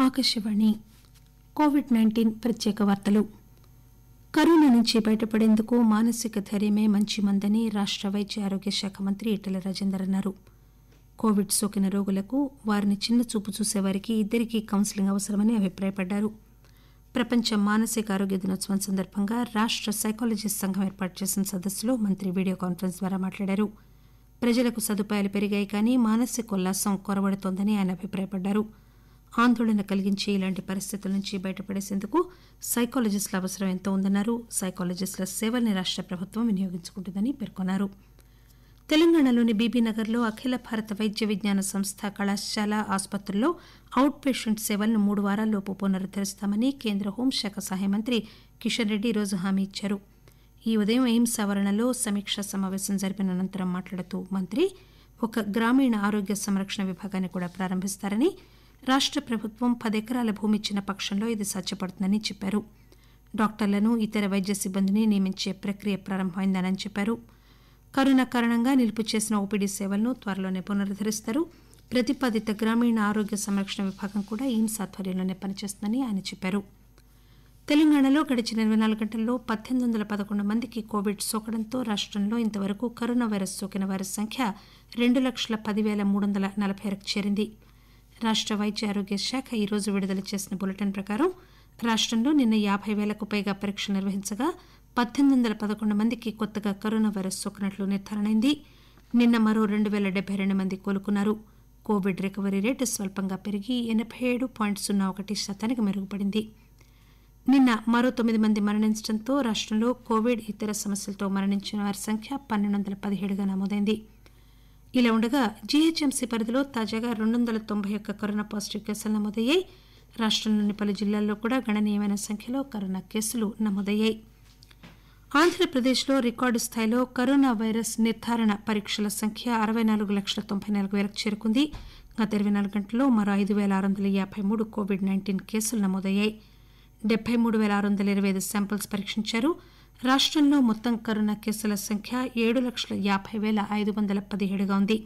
Akashvani COVID-19 ప్రత్యేక వార్తలు. Corona నుంచి బయటపడేందుకు మానసిక ధైర్యమే మంచి మందని రాష్ట వైద్య ఆరోగ్య శాఖ మంత్రి ఈటెల రాజేందర్ అన్నారు. కోవిడ్ సోకిన రోగులకు, వారిని చిన్నచూపు చూసేవారికి ఇద్దరికీ కౌన్సిలింగ్ అవసరమని అభిప్రాయపడ్డారు. ప్రపంచ మానసిక ఆరోగ్య దినోత్సవం సందర్భంగా రాష్ట సైకాలజిస్ట్ సంఘం ఏర్పాటు చేసిన సదస్సులో మంత్రి వీడియో కాన్ఫరెన్స్ ద్వారా మాట్లాడారు. ప్రజలకు సదుపాయాలు పెరిగాయి కానీ మానసిక ఉల్లాసం కొరవడుతోందని ఆయన అభిప్రాయపడ్డారు. ఆందోళన కలిగించే ఇలాంటి పరిస్థితుల నుంచి బయటపడేందుకు సైకాలజిస్టుల అవసరం ఎంతో ఉందన్నారు. సైకాలజిస్టుల సేవల్ని రాష్ట ప్రభుత్వం వినియోగించుకుంటుందని పేర్కొన్నారు. తెలంగాణలోని బీబీనగర్లో అఖిల భారత వైద్య విజ్ఞాన సంస్థ కళాశాల ఆసుపత్రుల్లో అవుట్ పేషెంట్ సేవలను 3 వారాల్లోపు పునరుద్దరిస్తామని కేంద్ర హోంశాఖ సహాయ మంత్రి కిషన్ రెడ్డి ఈరోజు హామీ ఇచ్చారు. ఈ ఉదయం ఎయిమ్స్ ఆవరణలో సమీక్షా సమావేశం జరిపిన అనంతరం మాట్లాడుతూ మంత్రి ఒక గ్రామీణ ఆరోగ్య సంరక్షణ విభాగాన్ని కూడా ప్రారంభిస్తారని, రాష్ట ప్రభుత్వం 10 ఎకరాల భూమి ఇచ్చిన పక్షంలో ఇది సాధ్యపడుతుందని చెప్పారు. డాక్టర్లను, ఇతర వైద్య సిబ్బందిని నియమించే ప్రక్రియ ప్రారంభమైందని చెప్పారు. కరోనా కారణంగా నిలుపు చేసిన ఓపీడీ సేవలను త్వరలోనే పునరుద్దరిస్తారు. ప్రతిపాదిత గ్రామీణ ఆరోగ్య సంరక్షణ విభాగం కూడా ఎయిమ్స్ ఆధ్వర్యంలోనే పనిచేస్తుందని ఆయన చెప్పారు. తెలంగాణలో గడిచిన 24 గంటల్లో 1811 మందికి కోవిడ్ సోకడంతో రాష్టంలో ఇంతవరకు కరోనా వైరస్ సోకిన వారి సంఖ్య 2,10,346కు చేరింది. రాష్ట వైద్య ఆరోగ్య శాఖ ఈరోజు విడుదల చేసిన బులెటిన్ ప్రకారం రాష్టంలో నిన్న 50,000కు పైగా పరీక్షలు నిర్వహించగా 1811 మందికి కొత్తగా కరోనా వైరస్ సోకినట్లు నిర్ధారణైంది. నిన్న మరో 2,072 మంది కోలుకున్నారు. కోవిడ్ రికవరీ రేటు స్వల్పంగా పెరిగి 87.01% మెరుగుపడింది. నిన్న మరో 9 మంది మరణించడంతో రాష్టంలో కోవిడ్, ఇతర సమస్యలతో మరణించిన వారి సంఖ్య 1,217గా నమోదైంది. ఇలా ఉండగా జీహెచ్ఎంసీ పరిధిలో తాజాగా 291 కరోనా పాజిటివ్ కేసులు నమోదయ్యాయి. రాష్టంలోని పలు జిల్లాల్లో కూడా గణనీయమైన సంఖ్యలో కరోనా కేసులు నమోదయ్యాయి. ఆంధ్రప్రదేశ్లో రికార్డు స్థాయిలో కరోనా వైరస్ నిర్ధారణ పరీక్షల సంఖ్య 64,94,000కు చేరుకుంది. గత 24 గంటల్లో మరో 5,653 కోవిడ్-19 కేసులు నమోదయ్యాయి. 73,625 శాంపిల్స్ పరీక్షించారు. రాష్టంలో మొత్తం కరోనా కేసుల సంఖ్య 7,50,517గా ఉంది.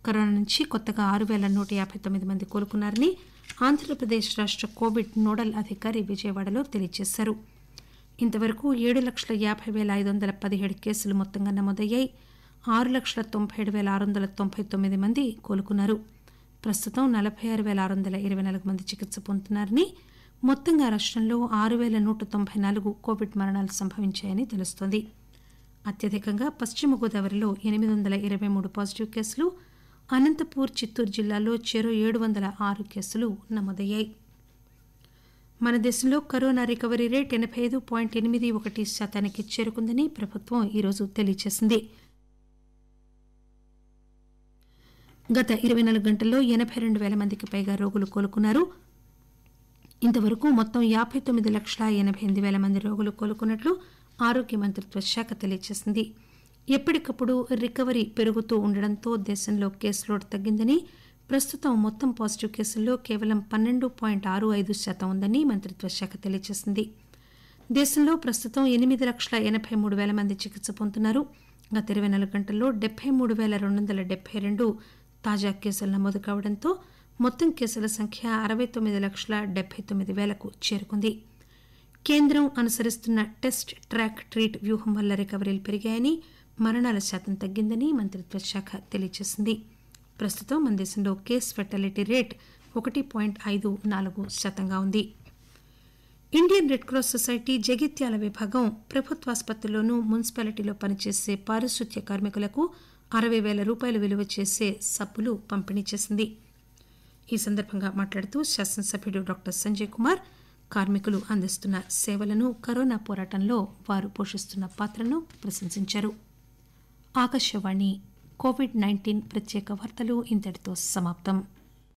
కరోనా నుంచి కొత్తగా 6,159 మంది కోలుకున్నారని ఆంధ్రప్రదేశ్ రాష్ట కోవిడ్ నోడల్ అధికారి విజయవాడలో తెలియజేశారు. ఇంతవరకు 7,50,517 కేసులు మొత్తంగా నమోదయ్యాయి. 6,97,699 మంది కోలుకున్నారు. ప్రస్తుతం 46,624 మంది చికిత్స పొందుతున్నారని, మొత్తంగా రాష్టంలో 6,194 కోవిడ్ మరణాలు సంభవించాయని తెలుస్తోంది. అత్యధికంగా పశ్చిమ గోదావరిలో 823 పాజిటివ్ కేసులు, అనంతపూర్, చిత్తూరు జిల్లాల్లో చెరో 706 కేసులు నమోదయ్యాయి. మన దేశంలో కరోనా రికవరీ రేట్ 85.81%కి చేరుకుందని ప్రభుత్వం ఈరోజు తెలియజేసింది. గత 24 గంటల్లో 82,000 మందికి పైగా రోగులు కోలుకున్నారు. ఇంతవరకు మొత్తం 59,88,000 మంది రోగులు కోలుకున్నట్లు ఆరోగ్య మంత్రిత్వ శాఖ తెలియజేసింది. ఎప్పటికప్పుడు రికవరీ పెరుగుతూ ఉండడంతో దేశంలో కేసు లోడ్ తగ్గిందని, ప్రస్తుతం మొత్తం పాజిటివ్ కేసుల్లో కేవలం 12.65% ఉందని మంత్రిత్వ శాఖ తెలియజేసింది. దేశంలో ప్రస్తుతం 8,83,000 మంది చికిత్స పొందుతున్నారు. గత 24 గంటల్లో 73,272 తాజా కేసులు నమోదు కావడంతో మొత్తం కేసుల సంఖ్య 69,79,000కు చేరుకుంది. కేంద్రం అనుసరిస్తున్న టెస్ట్, ట్రాక్, ట్రీట్ వ్యూహం వల్ల రికవరీలు పెరిగాయని, మరణాల శాతం తగ్గిందని మంత్రిత్వ శాఖ తెలియజేసింది. ప్రస్తుతం మన దేశంలో కేస్ ఫెర్టాలిటీ రేట్ 1.54% ఉంది. Indian red cross society Jagtial విభాగం ప్రభుత్వాసుపత్రిలోనూ, మున్సిపాలిటీలో పనిచేసే పారిశుధ్య కార్మికులకు 60,000 రూపాయలు విలువ చేసే సబ్బులు పంపిణీ చేసింది. ఈ సందర్భంగా మాట్లాడుతూ శాసనసభ్యుడు డాక్టర్ సంజయ్ కుమార్ కార్మికులు అందిస్తున్న సేవలను, కరోనా పోరాటంలో వారు పోషిస్తున్న పాత్రను ప్రశంసించారు. ఆకాశవాణి కోవిడ్-19 ప్రత్యేక వార్తలు ఇంతటితో సమాప్తం.